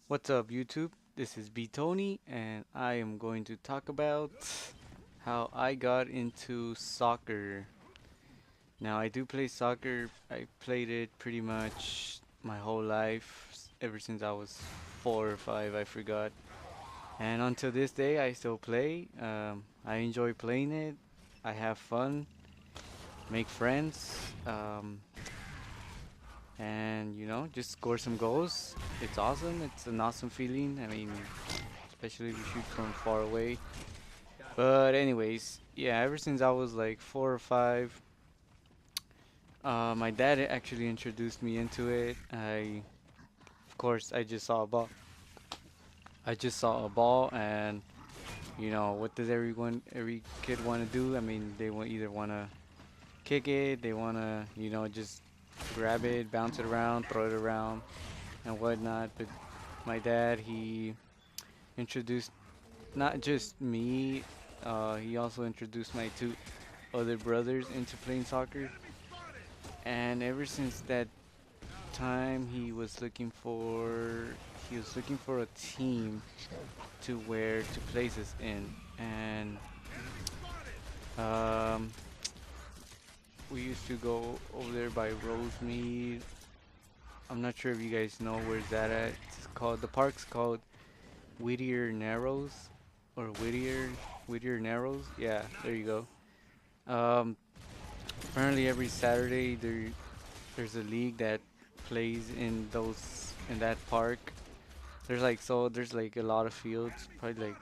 What's up, YouTube? This is B Tony, and I am going to talk about how I got into soccer. Now, I do play soccer. I played it pretty much my whole life, ever since I was 4 or 5, I forgot. And until this day, I still play. I enjoy playing it. I have fun, make friends, and just score some goals. It's awesome. It's an awesome feeling. I mean, especially if you shoot from far away. But anyways, yeah, ever since I was like 4 or 5, my dad actually introduced me into it. Of course, I just saw a ball. I just saw a ball, and what does every kid want to do? I mean, they want either want to kick it, they want to, just grab it, bounce it around, throw it around, and whatnot. But my dad, he introduced not just me, he also introduced my two other brothers into playing soccer. And ever since that time, he was looking for a team to where to place us in. And um, we used to go over there by Rosemead. I'm not sure if you guys know where's that at. The park's called Whittier Narrows, or Whittier Narrows. Yeah, there you go. Um, Apparently every Saturday there's a league that plays in that park. There's like a lot of fields, probably like,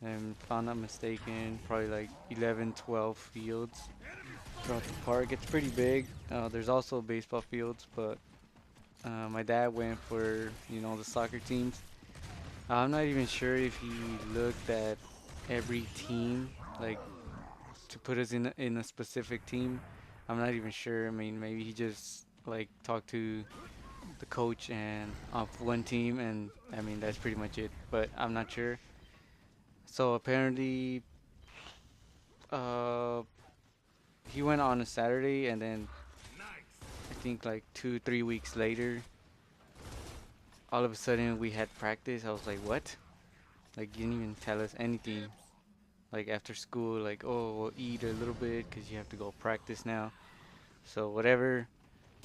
if I'm not mistaken, probably like 11, 12 fields throughout the park. It's pretty big. There's also baseball fields, but my dad went for the soccer teams. I'm not even sure if he looked at every team, like, to put us in a specific team. I'm not even sure. I mean, maybe he just like talked to the coach and of one team, and I mean that's pretty much it. But I'm not sure. So apparently, uh, he went on a Saturday, and then I think like 2, 3 weeks later, all of a sudden we had practice. I was like, what? Like, you didn't even tell us anything. Like after school, like, oh, we'll eat a little bit because you have to go practice now. So whatever,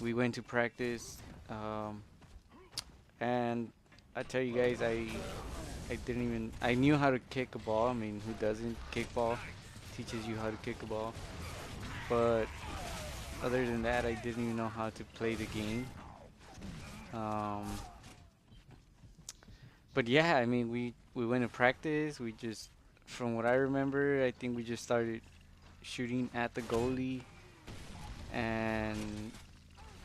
we went to practice, um, and I tell you guys, I knew how to kick a ball. I mean, who doesn't? Kickball teaches you how to kick a ball. But other than that, I didn't even know how to play the game. Um, but yeah, I mean, we went to practice. From what I remember, I think we just started shooting at the goalie, and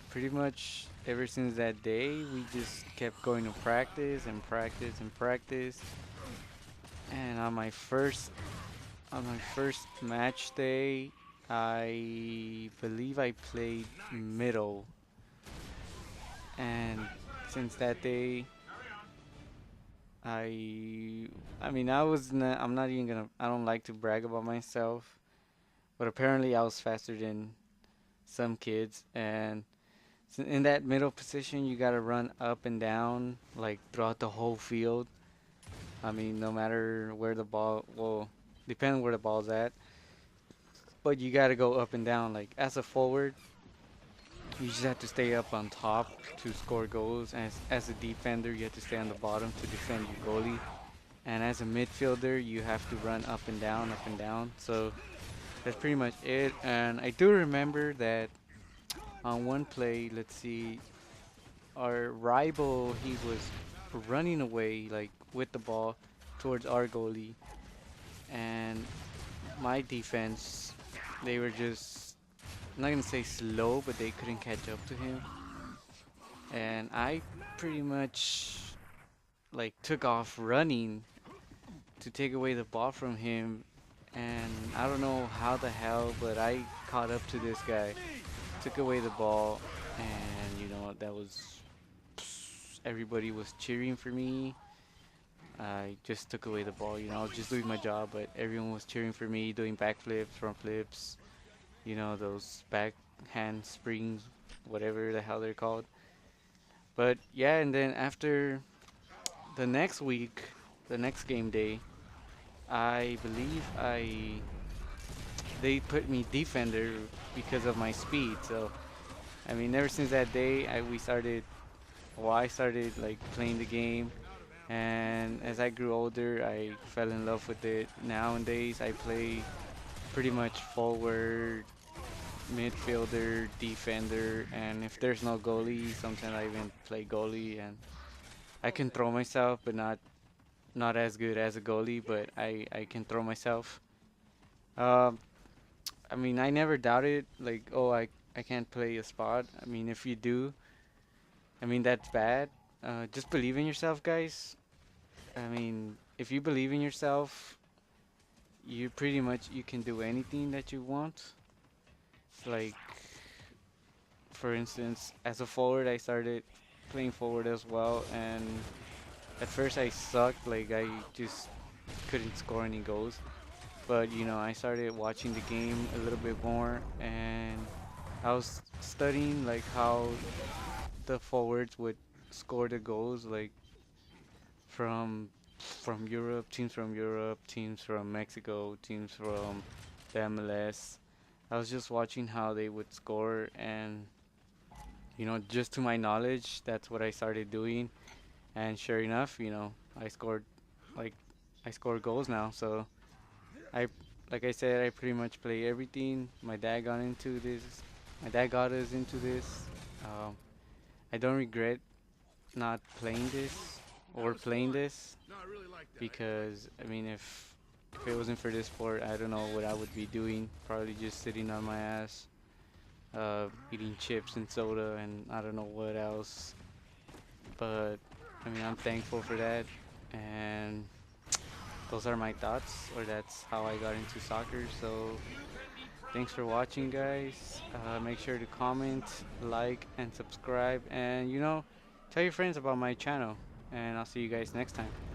pretty much ever since that day, we just kept going to practice and practice and practice. And on my first match day, I believe I played middle. And since that day, I I mean, I'm not even gonna I don't like to brag about myself, but apparently I was faster than some kids. And in that middle position, you gotta run up and down like throughout the whole field. I mean, no matter where the ball, well, depending where the ball's at, but you gotta go up and down. Like as a forward, you just have to stay up on top to score goals. As a defender, you have to stay on the bottom to defend your goalie. And as a midfielder, you have to run up and down, up and down. So that's pretty much it. And I do remember that on one play, let's see, our rival, he was running away like with the ball towards our goalie, and my defense, they were just, I'm not gonna say slow, but they couldn't catch up to him. And I pretty much like took off running to take away the ball from him. And I don't know how the hell, but I caught up to this guy, took away the ball, and that was, everybody was cheering for me. I just took away the ball, I was just doing my job, but everyone was cheering for me, doing backflips, front flips, those backhand springs, whatever the hell they're called. But yeah, and then after the next week, the next game day, I believe I they put me defender because of my speed. So I mean, ever since that day, I started like playing the game, and as I grew older, I fell in love with it. Nowadays, I play pretty much forward, midfielder, defender, and if there's no goalie, sometimes I even play goalie, and I can throw myself, but not as good as a goalie, but I can throw myself. Um, I mean, I never doubted like, oh, I can't play a spot. I mean, if you do, I mean that's bad. Just believe in yourself, guys. I mean, if you believe in yourself, you pretty much you can do anything that you want. Like, for instance, as a forward, I started playing forward as well, and at first I sucked. Like, I just couldn't score any goals. But I started watching the game a little bit more, and I was studying like how the forwards would score the goals, like from Europe, teams from Mexico, teams from the MLS. I was just watching how they would score, and just to my knowledge, that's what I started doing. And sure enough, I scored like I score goals now. So I, like I said, I pretty much play everything. My dad got into this. My dad got us into this. Um, I don't regret not playing this or playing this because I mean, if it wasn't for this sport, I don't know what I would be doing. Probably just sitting on my ass, eating chips and soda, and I don't know what else. But I mean, I'm thankful for that, and those are my thoughts, or that's how I got into soccer. So thanks for watching, guys. Make sure to comment, like, and subscribe, and tell your friends about my channel. And I'll see you guys next time.